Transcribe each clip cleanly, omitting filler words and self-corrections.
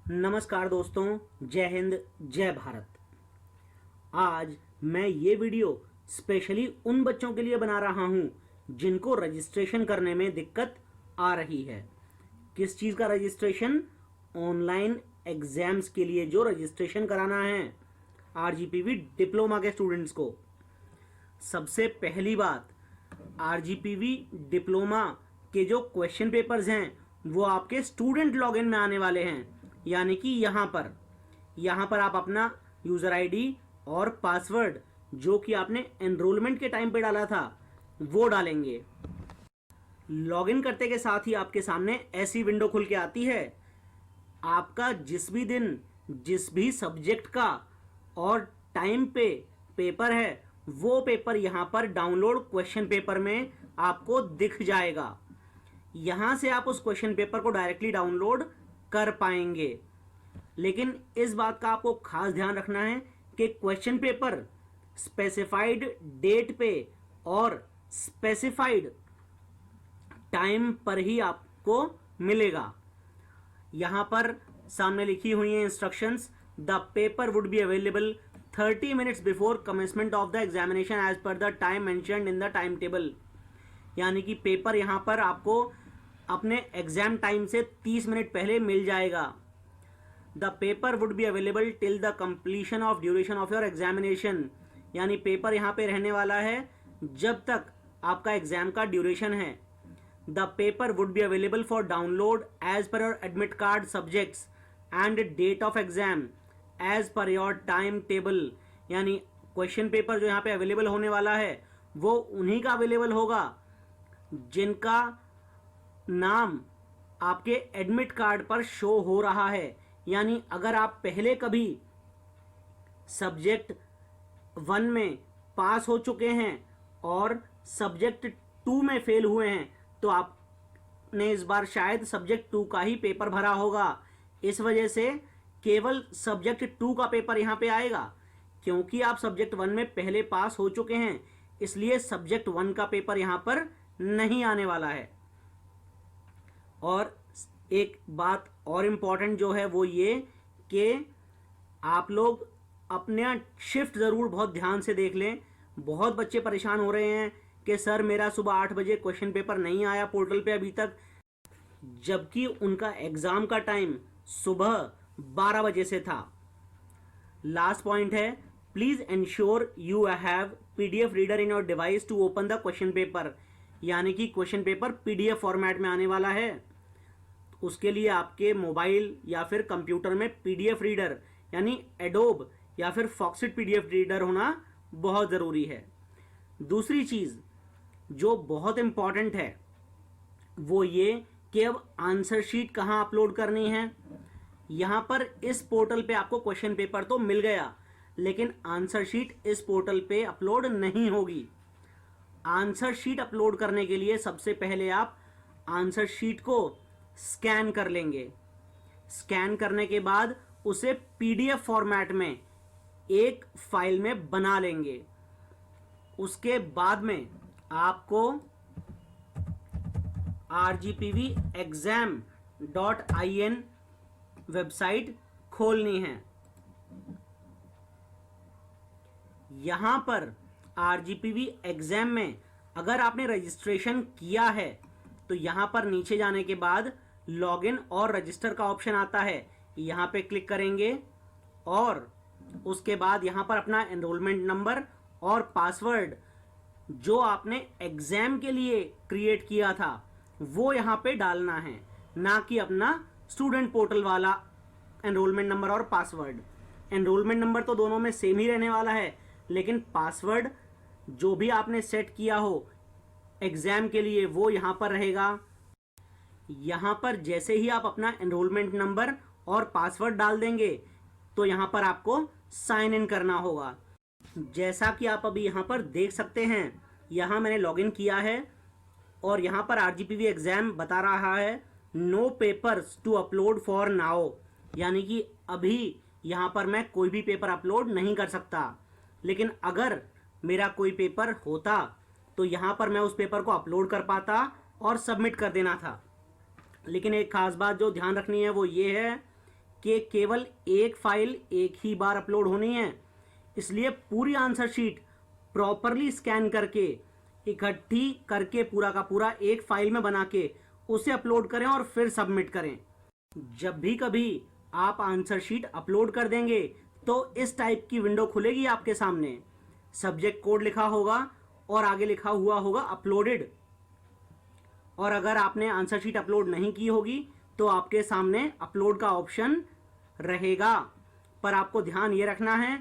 नमस्कार दोस्तों, जय हिंद, जय भारत। आज मैं ये वीडियो स्पेशली उन बच्चों के लिए बना रहा हूँ जिनको रजिस्ट्रेशन करने में दिक्कत आ रही है। किस चीज़ का रजिस्ट्रेशन? ऑनलाइन एग्जाम्स के लिए जो रजिस्ट्रेशन कराना है आरजीपीवी डिप्लोमा के स्टूडेंट्स को। सबसे पहली बात, आरजीपीवी डिप्लोमा के जो क्वेश्चन पेपर्स हैं वो आपके स्टूडेंट लॉगिन में आने वाले हैं, यानी कि यहाँ पर आप अपना यूज़र आईडी और पासवर्ड जो कि आपने एनरोलमेंट के टाइम पे डाला था वो डालेंगे। लॉगिन करते के साथ ही आपके सामने ऐसी विंडो खुल के आती है। आपका जिस भी दिन जिस भी सब्जेक्ट का और टाइम पे पेपर है वो पेपर यहाँ पर डाउनलोड क्वेश्चन पेपर में आपको दिख जाएगा। यहाँ से आप उस क्वेश्चन पेपर को डायरेक्टली डाउनलोड कर पाएंगे। लेकिन इस बात का आपको खास ध्यान रखना है कि क्वेश्चन पेपर स्पेसिफाइड डेट पे और स्पेसिफाइड टाइम पर ही आपको मिलेगा। यहाँ पर सामने लिखी हुई है instructions. The paper would be available 30 minutes before commencement of the examination as per the time mentioned in the time table. यानी कि पेपर यहाँ पर आपको अपने एग्जाम टाइम से 30 मिनट पहले मिल जाएगा। The paper would be available till the completion of duration of your examination. यानी पेपर यहाँ पे रहने वाला है जब तक आपका एग्जाम का ड्यूरेशन है। The paper would be available for download as per your admit card subjects and date of exam as per your time table. यानी क्वेश्चन पेपर जो यहाँ पे अवेलेबल होने वाला है वो उन्हीं का अवेलेबल होगा जिनका नाम आपके एडमिट कार्ड पर शो हो रहा है। यानी अगर आप पहले कभी सब्जेक्ट 1 में पास हो चुके हैं और सब्जेक्ट 2 में फेल हुए हैं तो आपने इस बार शायद सब्जेक्ट 2 का ही पेपर भरा होगा। इस वजह से केवल सब्जेक्ट 2 का पेपर यहाँ पे आएगा। क्योंकि आप सब्जेक्ट 1 में पहले पास हो चुके हैं इसलिए सब्जेक्ट 1 का पेपर यहाँ पर नहीं आने वाला है। और एक बात और इम्पॉर्टेंट जो है वो ये कि आप लोग अपना शिफ्ट ज़रूर बहुत ध्यान से देख लें। बहुत बच्चे परेशान हो रहे हैं कि सर मेरा सुबह 8 बजे क्वेश्चन पेपर नहीं आया पोर्टल पे अभी तक, जबकि उनका एग्ज़ाम का टाइम सुबह 12 बजे से था। लास्ट पॉइंट है, please ensure you have PDF reader in your device to open the question paper. यानी कि क्वेश्चन पेपर PDF फॉर्मेट में आने वाला है। उसके लिए आपके मोबाइल या फिर कंप्यूटर में PDF रीडर यानी एडोब या फिर फॉक्सिट PDF रीडर होना बहुत ज़रूरी है। दूसरी चीज़ जो बहुत इम्पॉर्टेंट है वो ये कि अब आंसर शीट कहाँ अपलोड करनी है। यहाँ पर इस पोर्टल पे आपको क्वेश्चन पेपर तो मिल गया लेकिन आंसर शीट इस पोर्टल पे अपलोड नहीं होगी। आंसर शीट अपलोड करने के लिए सबसे पहले आप आंसर शीट को स्कैन कर लेंगे। स्कैन करने के बाद उसे PDF फॉर्मेट में एक फाइल में बना लेंगे। उसके बाद में आपको rgpvexam.in वेबसाइट खोलनी है। यहां पर आरजीपीवी एग्जाम में अगर आपने रजिस्ट्रेशन किया है तो यहां पर नीचे जाने के बाद लॉगिन और रजिस्टर का ऑप्शन आता है। यहां पे क्लिक करेंगे और उसके बाद यहां पर अपना एनरोलमेंट नंबर और पासवर्ड जो आपने एग्जाम के लिए क्रिएट किया था वो यहां पे डालना है, ना कि अपना स्टूडेंट पोर्टल वाला एनरोलमेंट नंबर और पासवर्ड। एनरोलमेंट नंबर तो दोनों में सेम ही रहने वाला है लेकिन पासवर्ड जो भी आपने सेट किया हो एग्जाम के लिए वो यहां पर रहेगा। यहां पर जैसे ही आप अपना एनरोलमेंट नंबर और पासवर्ड डाल देंगे तो यहां पर आपको साइन इन करना होगा। जैसा कि आप अभी यहां पर देख सकते हैं, यहां मैंने लॉगिन किया है और यहां पर आरजीपीवी एग्जाम बता रहा है no papers to upload for now. यानी कि अभी यहां पर मैं कोई भी पेपर अपलोड नहीं कर सकता। लेकिन अगर मेरा कोई पेपर होता तो यहाँ पर मैं उस पेपर को अपलोड कर पाता और सबमिट कर देना था। लेकिन एक खास बात जो ध्यान रखनी है वो ये है कि केवल एक फाइल एक ही बार अपलोड होनी है, इसलिए पूरी आंसर शीट प्रॉपरली स्कैन करके इकट्ठी करके पूरा का पूरा एक फाइल में बना के उसे अपलोड करें और फिर सबमिट करें। जब भी कभी आप आंसर शीट अपलोड कर देंगे तो इस टाइप की विंडो खुलेगी आपके सामने। सब्जेक्ट कोड लिखा होगा और आगे लिखा हुआ होगा अपलोडेड। और अगर आपने आंसर शीट अपलोड नहीं की होगी तो आपके सामने अपलोड का ऑप्शन रहेगा। पर आपको ध्यान ये रखना है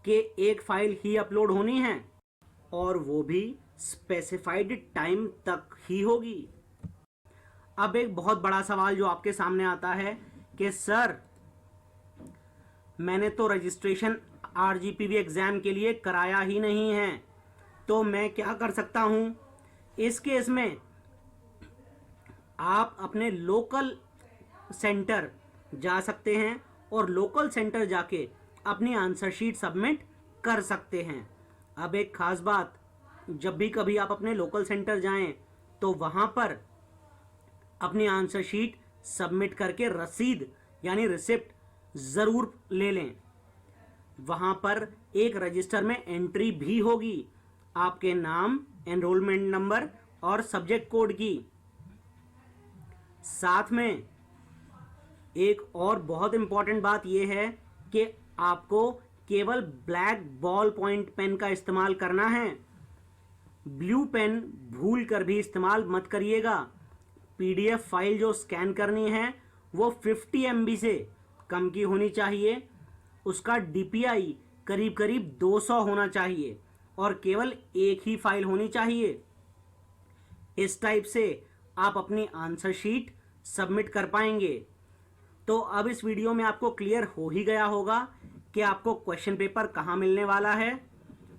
कि एक फाइल ही अपलोड होनी है और वो भी स्पेसिफाइड टाइम तक ही होगी। अब एक बहुत बड़ा सवाल जो आपके सामने आता है कि सर, मैंने तो रजिस्ट्रेशन आरजीपीवी एग्जाम के लिए कराया ही नहीं है, तो मैं क्या कर सकता हूं? इस केस में आप अपने लोकल सेंटर जा सकते हैं और लोकल सेंटर जाके अपनी आंसर शीट सबमिट कर सकते हैं। अब एक खास बात, जब भी कभी आप अपने लोकल सेंटर जाएं तो वहां पर अपनी आंसर शीट सबमिट करके रसीद यानी रिसिप्ट ज़रूर ले लें। वहां पर एक रजिस्टर में एंट्री भी होगी आपके नाम, एनरोलमेंट नंबर और सब्जेक्ट कोड की। साथ में एक और बहुत इंपॉर्टेंट बात यह है कि आपको केवल ब्लैक बॉल पॉइंट पेन का इस्तेमाल करना है। ब्लू पेन भूल कर भी इस्तेमाल मत करिएगा। पीडीएफ फाइल जो स्कैन करनी है वो 50 MB से कम की होनी चाहिए। उसका डीपीआई करीब करीब 200 होना चाहिए और केवल एक ही फाइल होनी चाहिए। इस टाइप से आप अपनी आंसर शीट सबमिट कर पाएंगे। तो अब इस वीडियो में आपको क्लियर हो ही गया होगा कि आपको क्वेश्चन पेपर कहाँ मिलने वाला है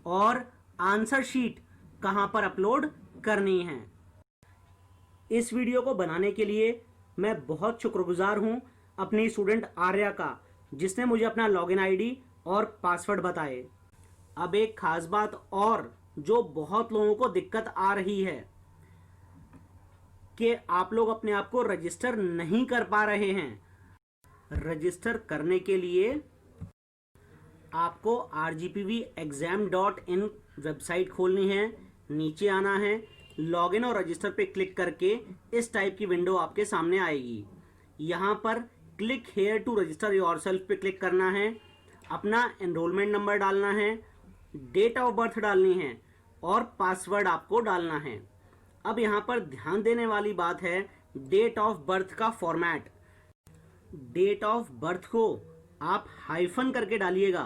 और आंसर शीट कहाँ पर अपलोड करनी है। इस वीडियो को बनाने के लिए मैं बहुत शुक्रगुजार हूँ अपनी स्टूडेंट आर्या का, जिसने मुझे अपना लॉगिन आईडी और पासवर्ड बताए। अब एक खास बात और जो बहुत लोगों को दिक्कत आ रही है कि आप लोग अपने आप को रजिस्टर नहीं कर पा रहे हैं। रजिस्टर करने के लिए आपको rgpvexam.in वेबसाइट खोलनी है, नीचे आना है, लॉगिन और रजिस्टर पे क्लिक करके इस टाइप की विंडो आपके सामने आएगी। यहाँ पर click here to register yourself पे क्लिक करना है, अपना एनरोलमेंट नंबर डालना है, डेट ऑफ बर्थ डालनी है और पासवर्ड आपको डालना है। अब यहाँ पर ध्यान देने वाली बात है डेट ऑफ बर्थ का फॉर्मेट। डेट ऑफ बर्थ को आप हाइफन करके डालिएगा,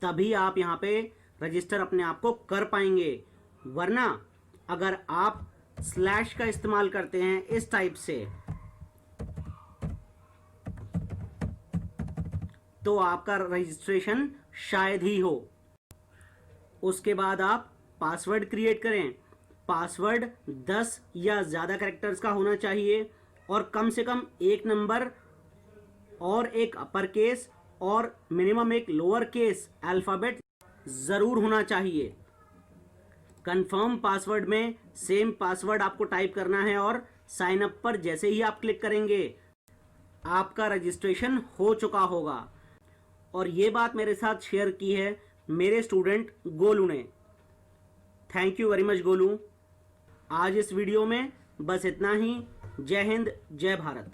तभी आप यहाँ पे रजिस्टर अपने आप को कर पाएंगे। वरना अगर आप स्लैश का इस्तेमाल करते हैं इस टाइप से तो आपका रजिस्ट्रेशन शायद ही हो। उसके बाद आप पासवर्ड क्रिएट करें। पासवर्ड 10 या ज़्यादा कैरेक्टर्स का होना चाहिए और कम से कम एक नंबर और एक अपर केस और मिनिमम एक लोअर केस अल्फ़ाबेट ज़रूर होना चाहिए। कंफर्म पासवर्ड में सेम पासवर्ड आपको टाइप करना है और साइन अप पर जैसे ही आप क्लिक करेंगे आपका रजिस्ट्रेशन हो चुका होगा। और ये बात मेरे साथ शेयर की है मेरे स्टूडेंट गोलू ने। Thank you very much Golu. आज इस वीडियो में बस इतना ही। जय हिंद, जय भारत।